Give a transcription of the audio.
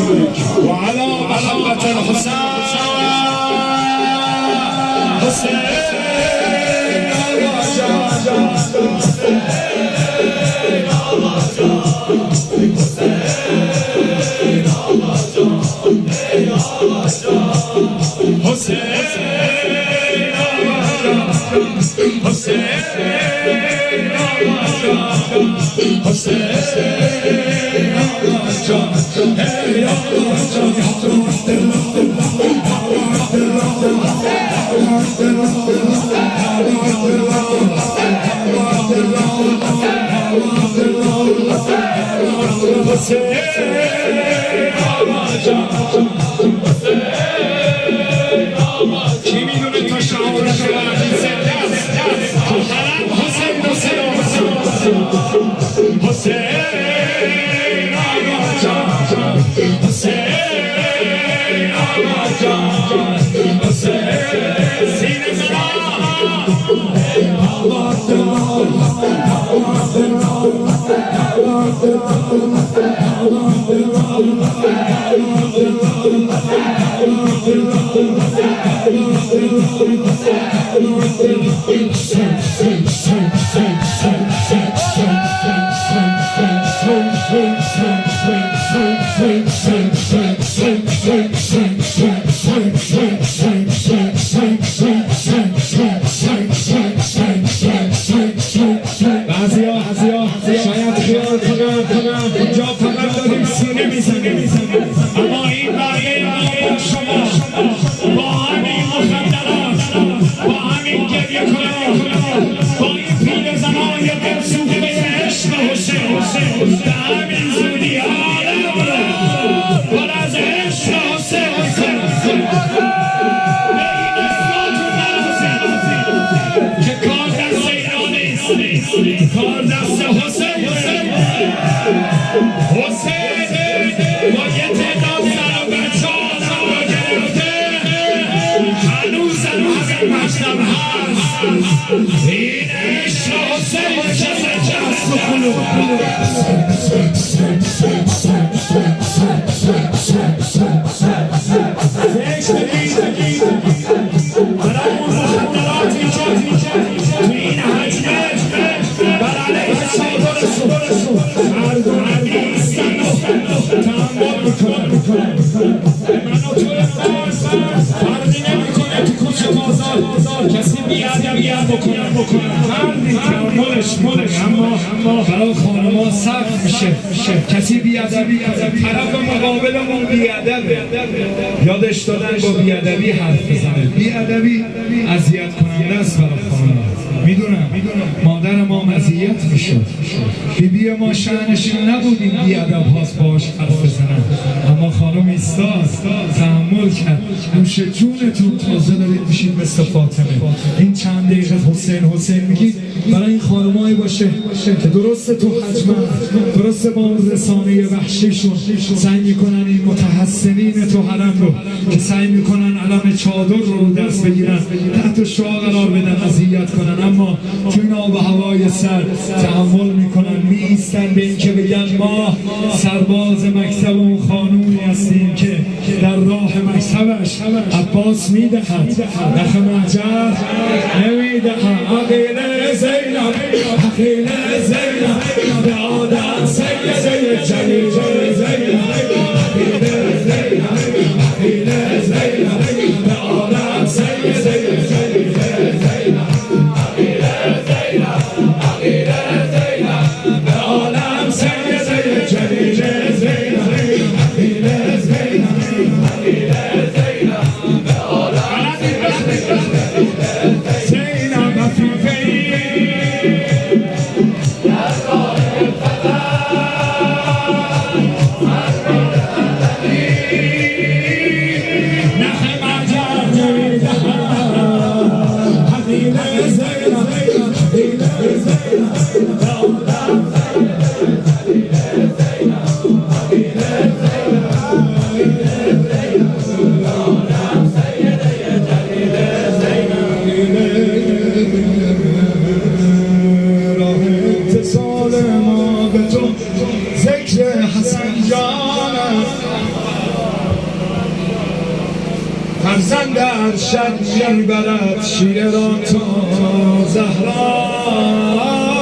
وعلى محبة الحسين کی میدونه تا شعار شوهردی زنده است تو حرم حسین آقا جان حسین آقا جان حسین سینه زنان شاید خیال کنم اینجا فقط داریم سینه میزنیم، اما این برگه با شما با همین مخدرات، با همین گریه کنان، با این پیل زنای دلسوخته عشق حسین به همین زودی عالم پر از عشق حسین به این اسماتون نرسید که کار دست اینا نیست، کار دست حسین با یه تعداد زن و بچه ها را گرفته هنوز مجنم هست این عشق حسین چه جست و قلوب برای اون مخدرات ایجاد تو این حجمه بر علیه چادرشون مردم نیستن و تحمل میکنن. من و توی فرقی نمیکنه تو کوچه بازار کسی بیادبیت بکنن فردی تحملش اما برای خانما سخت میشه کسی بیادبی طرف مقابلمون بیادبه یادش دادن با بیادبی حرف بزنه. بیادبی اذیت کننده است برای خانما. میدونم مادر ما مزیت میشد، بیبی ما شأنشون نبود این بیادب هاست باش حرف بزنن، اما خانم ایستاد تحمل کرد. نوش جونتون تازه دارید میشید مثل فاطمه. این چند دقیقه حسین میگید برای این خانمایی باشه که درسته تو حجمن، درسته با اون رسانه وحشیشون سعی میکنن این متحسنین تو حرم رو که سعی میکنن علم چادر رو دست بگیرن تحت شعا قرار بدن اذیت کنن، اما تو این آب و هوای سر تحمل میکنن، میایستن به این که بگن ما سرباز مکتب اون خانومی هستیم که در راه مکتبش عباس میدهد نخ محجر نمیدهد. عقیل زینب به آدم سیده جلیل زینب عقیل زینب به آدم سیده جلیل زینب عقیل زینب به آدم سیده جلیل زینب عقیل زینب به آدم زینب عفیفی فرزند ارشد میبرد شیر را تا زهرا